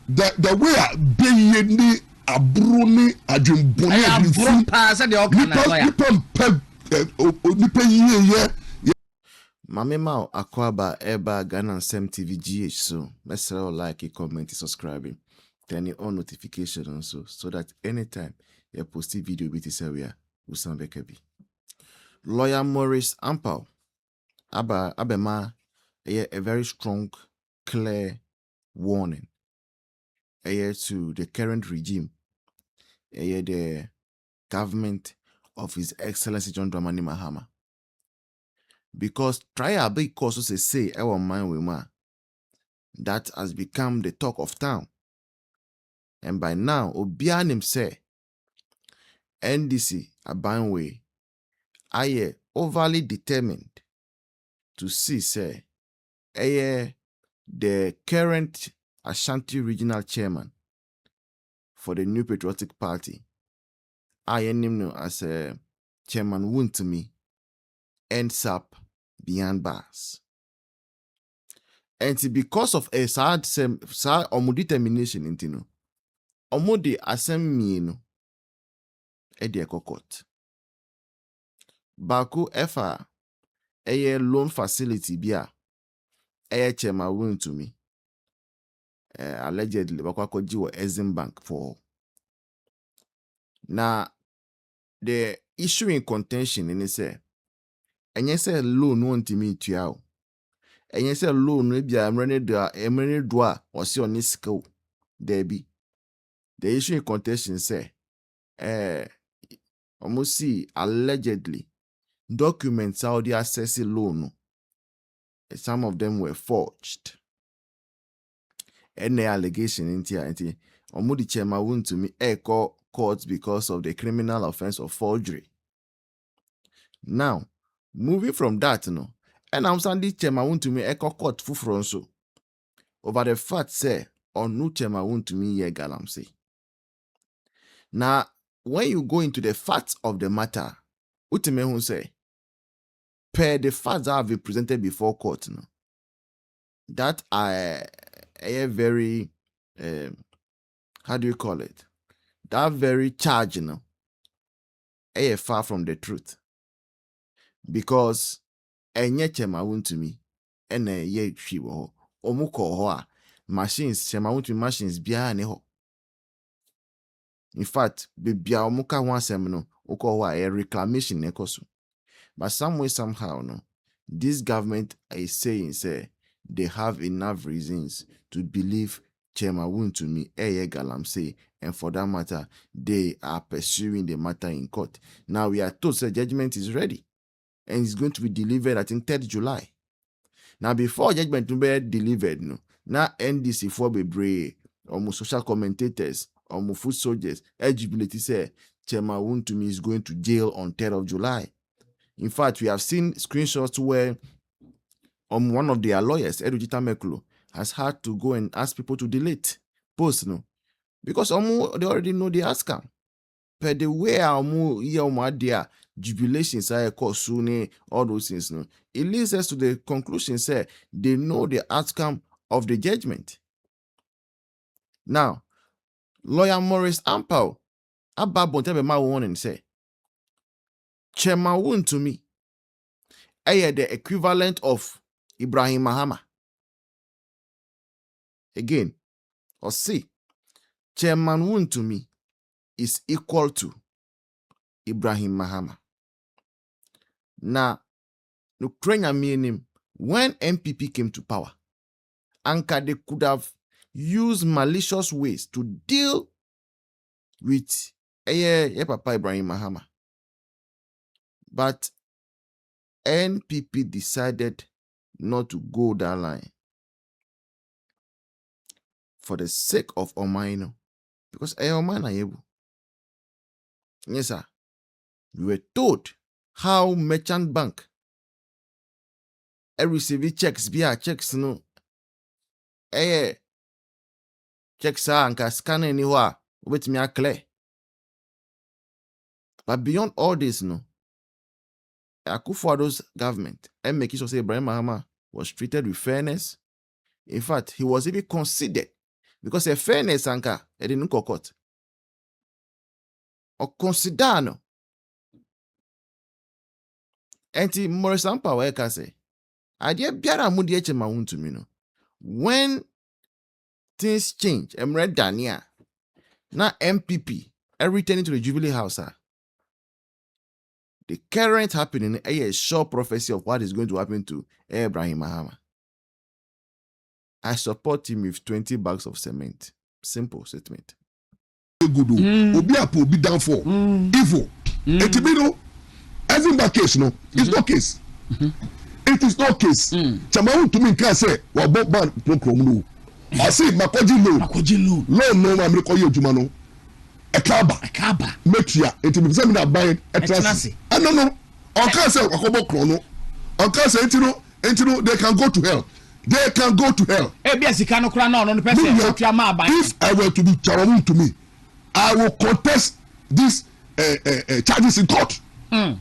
the way a beye ni aburo ni adwembone aburo pa se de okana lawyer nipa yiye Mame Mao Akwaba Eba Ghana Nsem TV GH so let's like, comment, subscribe, turn on notification also so that anytime you post a video with this area will sound bekebi. Lawyer Maurice Ampao Abema a very strong, clear warning to the current regime, the government of His Excellency John Dramani Mahama. Because trial big causes say our mind with ma that has become the talk of town. And by now, Obianim say NDC Abanwe are overly determined to see say the current Ashanti regional chairman for the New Patriotic Party. I name as Chairman Wuntumi ends up behind bars. And because of a sad determination intino, omudi assembly no edi ekokot. Baku efa loan facility bia Chairman Wuntumi allegedly bakwa jiwo Exim Bank for. Now the issue in contention in say enye say loan won't me to you. Enye say loan we bia emrene do a osi oni sika there be. The issue in contention say almost see allegedly documents how they assess loan. Some of them were forged. Any allegation in here, Omudi Chairman Wuntumi call court because of the criminal offense of forgery. Now, moving from that, and I'm saying Chairman Wuntumi call court fufronso over the fact say onu Chairman Wuntumi ye galamse. Now, when you go into the facts of the matter, Utimehun say, per the facts that have been presented before court, that are a very how do you call it? That very charge, far from the truth. Because enye Chairman Wuntumi ene ye twi wo omuko ho a machines Chairman Wuntumi machines bia ne ho. In fact, bibia omuka ho asem no uko ho a reclamation ne koso. But some way somehow this government is saying say they have enough reasons to believe Chairman Wuntumi galamse, and for that matter, they are pursuing the matter in court. Now we are told the judgment is ready and it's going to be delivered, I think, 3rd July. Now before judgment to be delivered, now NDC for be almost social commentators, almost foot soldiers, eligibility say Chairman Wuntumi is going to jail on 3rd of July. In fact, we have seen screenshots where one of their lawyers, Edujita Mekulu, has had to go and ask people to delete posts, because they already know the outcome. But the way their jubilations are soon, all those things, it leads us to the conclusion say they know the outcome of the judgment. Now, lawyer Maurice Ampao, Abba my warning say, Chairman Wuntumi, the equivalent of Ibrahim Mahama. Again, or see, Chairman Wuntumi is equal to Ibrahim Mahama. Now, Ukraine meaning when NPP came to power, Anka they could have used malicious ways to deal with Papa Ibrahim Mahama. But NPP decided not to go that line for the sake of Omaino. Because Omaina yebu. Yes, sir. We were told how merchant bank receive checks via checks no checks and scan anywhere with me clear. But beyond all this, Akufo Addo's government and making sure say Ibrahim Mahama was treated with fairness. In fact, he was even considered because a fairness anka e de no court or consider no enti more sampa we ka say idea biara mu de eche ma wontumi no when things change emre dania na NPP returning to the Jubilee House the current happening a sure prophecy of what is going to happen to Ibrahim Mahama. I support him with 20 bags of cement. Simple statement. Good. Obi apo obi down for evil. Etibino, as in that case, no, it's no case. It is no case. Chamawu to me can say, "Wa bo ban program no." I say makoji loan. Loan no ma me ko ye adwuma no. Ekaba. Metia. Etibi say me na buy etrasi. No. On can say akobo kron no. On can say entino they can go to hell. They can go to hell. If I were to be challenged to me, I will contest these charges in court. Now,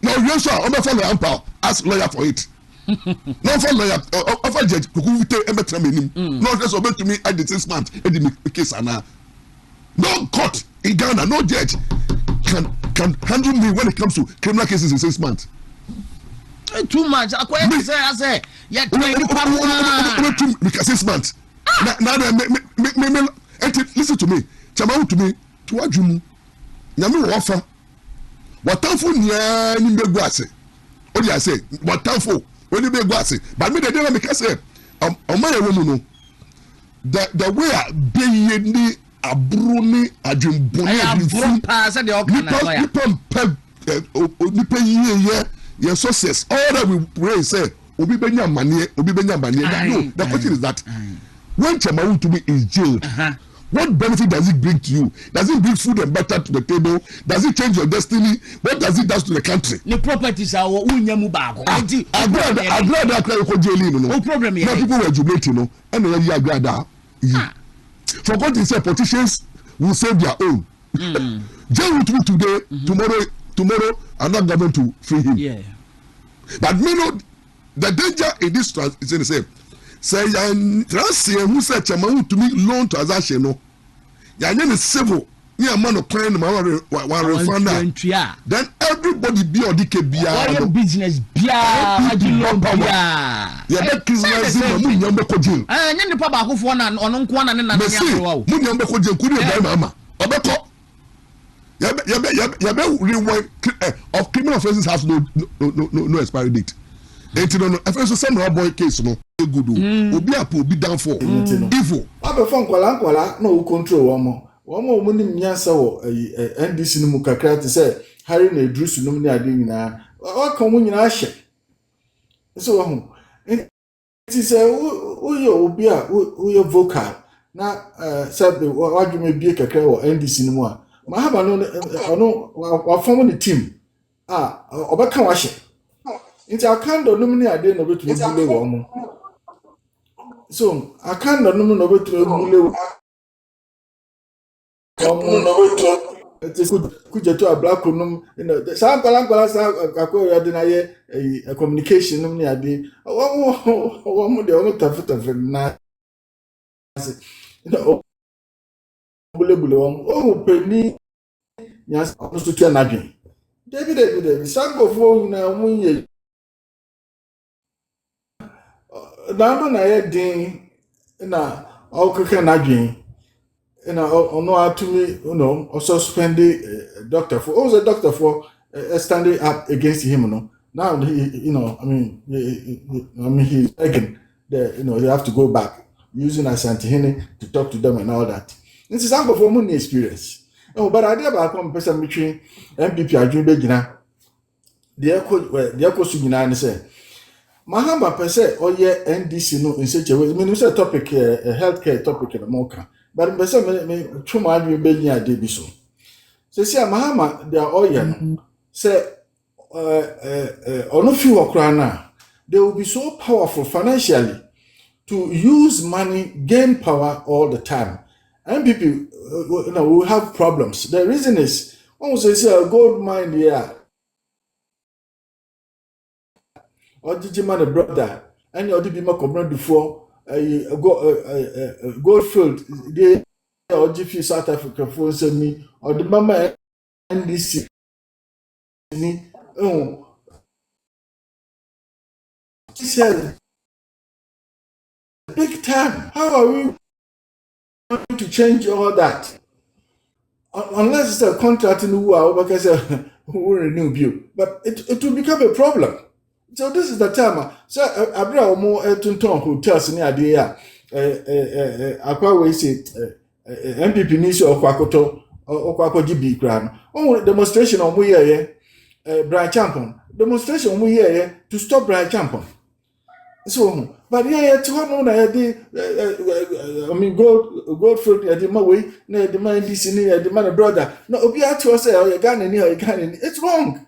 yes, sir, I'm not for lawyer power. Ask lawyer for it. Not for lawyer, offer judge, who will take every not just obey to me at the 6 months, and the case. No court in Ghana, no judge can handle me when it comes to criminal cases in 6 months. Too much. I say, yeah, because 6 months. Now, listen to me. Chamawu to me. To what you Nyame offer. Watanfo nya ni mbegu ase. Odi ase. Watanfo oni mbegu ase. But me the dey make say omaya wo mu no. The way be ni aburo ni adwembone adwemfu pa say the okana nipa yiye your success all that we pray say obi benya manie no the question is that when Chamawu to me is jailed what benefit does it bring to you? Does it bring food and butter to the table? Does it change your destiny? What does it do to the country? The properties are unyamu bago. Agrada ko jail no problem here. People were jubilating no and then you agrada. For God is say politicians will save their own. Jail with me today, tomorrow another government to free him. Yeah. But me know the danger in this is in the same. Say Transia who said Chamawu to me loan transaction no. Ya any civil, me a man of plan refund. Then everybody be or DK business Yeah, that criminalizing the money on jail. And the papa who for an on one and another. Money on jail couldn't buy mama. Obeko. Rewind of criminal offenses has no expiry date. Enti no afenso say no boy case no good obi apo obi down for evil abefo nkwala na o control wo nim nyansa wo NDC no mu kakra te say Harry na Idris no ni ade nyina wa kan mu nyina ahye so wo enti say wo yo obi a wo yo vocal na sabe wa dwuma bie kakra wo NDC no mu a Mahama no wa form the team obeka wa hye It's a kind of nominee I didn't know to the woman. So I can't know to the could you to a black room in the San Palanqualas a communication nominee I did. One more the only tough of night. Oh, penny. Yes, almost to turn again. David, Sango phone now. Now na ye din na okeke na dwen na ono atumi suspend doctor for was a doctor for standing up against him now he he's begging they have to go back using Asantehene to talk to them and all that. This is some for money experience. But I dey ba come person between NPP adwun be gina de ko su gina ne say Mahama pese oye NDC no in such a way. Me say topic healthcare topic na moka. But pese me twuma adwe be nya de bi so. Say Mahama they are oye say ono fi wakra na they will be so powerful financially to use money gain power all the time. NPP will have problems. The reason is one say a gold mine here. Or did you man a brother and your DB Macobran before Goldfield they or GP South Africa for me or the mama NDC ni he said big time. How are we going to change all that? Unless it's a contract in the world, because who will renew you, but it will become a problem. So this is the time. So Abra more Tunton hotels in the idea. Aqua we say NPP needs or Kwakoto or Kwako GB grand. Oh, demonstration on we here, Brian Champion. Demonstration we here to stop Brian Champion. So, but yeah, to one I mean, Goldfield, the my way, the man this in the man brother. No, Obia to us, you can it's wrong.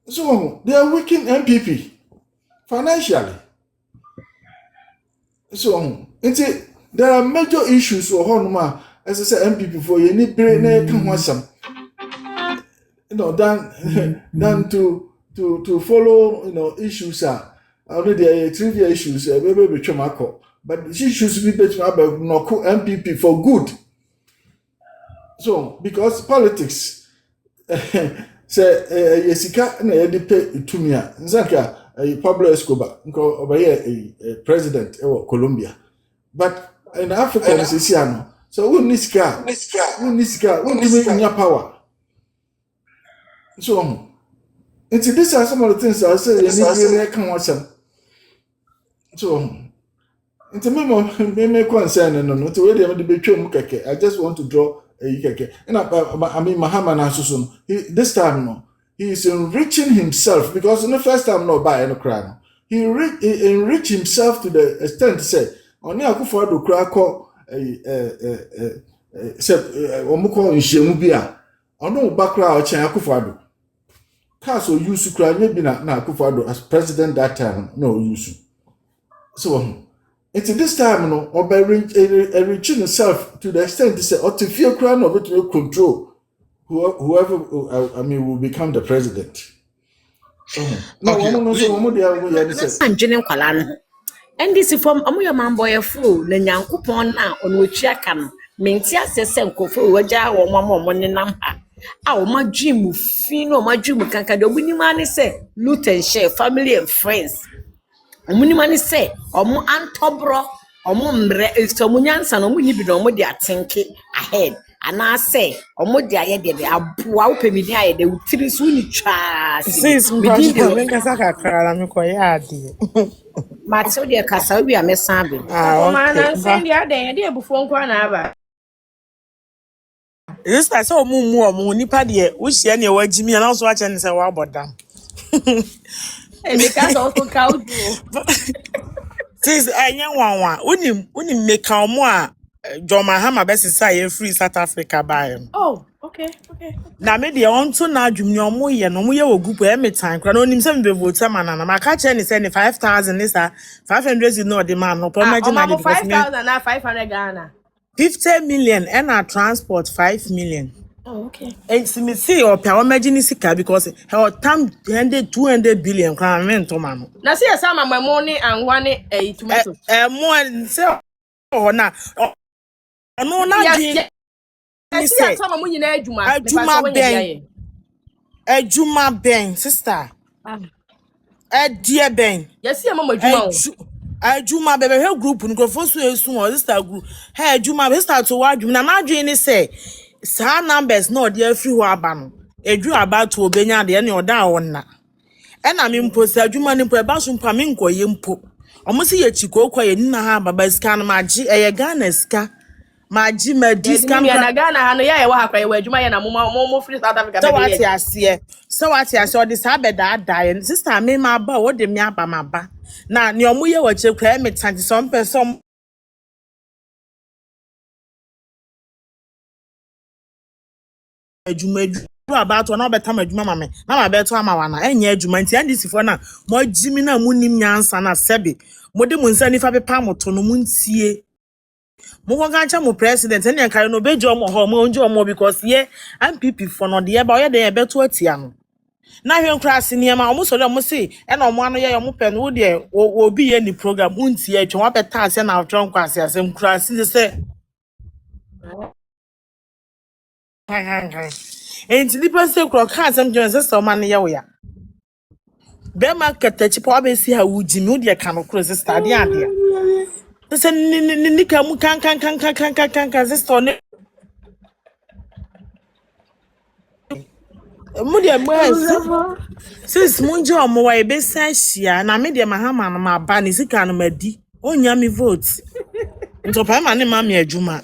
So, they are weakening NPP financially. So, there are major issues for Honma, as I said, NPP for you need brain, come on, some, than to follow, issues are. Already trivial issues, maybe Chomako, but she should be better about NPP for good. So, because politics, say, Yesika, and I did pay to me, Zaka, Pablo Escobar, over here, a president of Colombia. But in Africa, it's Siano. So, who needs car? Who needs in your power? So, these are some of the things I say, you need to come watch them. So, into me concern no to where they be twem keke. I just want to draw a keke. And I mean Mahama na susun. This time no, he is enriching himself because in the first time no buy no cry. He enrich himself to the extent to say oni Akufo Addo kra ko say omuko nhyiamu bi a ono ba kra o chen Akufo Addo. Cause use kra maybe na Akufo Addo as president that time no use. So, it's this time, or by enriching himself to the extent to say, or to feel crown of it to control whoever, will become the president. No, I'm Jenny Kalan. And this is from Amuya Mamboy Fu, the Yankupon now on which I can maintain a Kofu, Waja or Mamma Money Nampa. Our my dream, Fino, my dream, Kanka, winning money say, loot and share, family and friends. Omunimani say omo antobro omo mre estomunyansa no munyi bi no omo dia tenke ahead ana say omo dia ye de aboa upemini aye de utiri so ni twa sis mbi de menkasa kakra na mekoye ade matso de kasa wi amesan be okay na say dia den de ebufo nkwa na aba this is so omo nipa de wo hia ne wagimi na so ache ne say wa bodam because also count sis enyanwanwa unim make omo a Ibrahim Mahama besisa ye free South Africa by. Oh, okay. Na me de on to na adwumni omo ye no mo ye wo group e metan kra no nim se me vote manana ma ka che ni se ni 5,000 is 500 is no the man no imagine na 5,000 na 500 Ghana 50 million and our transport 5 million. Oh, okay. And see me see or per imagine sika because her time 200 billion crown men to man. Na see some my money and one tomato. More say oh na no na yes. See some money na Ejuma ben sister. Dear ben. Yes, see mama Juma. Ejuma bebe he group nko fosu esu o sister group. Hey Ejuma be start to wadwum na madwe ni say sa numbers no dey free ho aba no. Edu about to obenya de ne oda wonna. E na me mpo sa Ejuma ni mpo e ba so mpa me nkoye mpo. Omo se ye chiko kwa ye nna ha baba scan maji eye Ghana ska. Maji ma discount na Ghana ha no ya ye wa akwa ye wa Ejuma ye na mo free South Africa be. So what ase o this abeda die sister me ma ba wo de me aba ma ba. Na ne omo ye wa che kwa me tanti some person Ejuma about one better Ejuma mama na ma beto ama wana enye Ejuma nti andisifo na mo jimi na munim nyansa na sebe mo de mo nsa nifa pepa moto no muntie mo gancha mo president ene nkare no bejo mo ho mo onje mo because ye NPP for no de ba ye de beto atia no na hwe nkrase niema omo so dem mo say e na omo ano ye omo pe no wo de wo bi ye ni program unti e twa beta ase na atwa nkwase asem nkrase de say enti nipa say kro ka asem je say so man ye wo ya be ma katachi po abesi ha wuji mi wo de ka no kro sister de ade say ni ka mu kan sister ne mu de mo since munje omo wa ebe sashia na me de Mahama no ma ba ni sika no madi onya mi vote nto pa ma ne ma me adwuma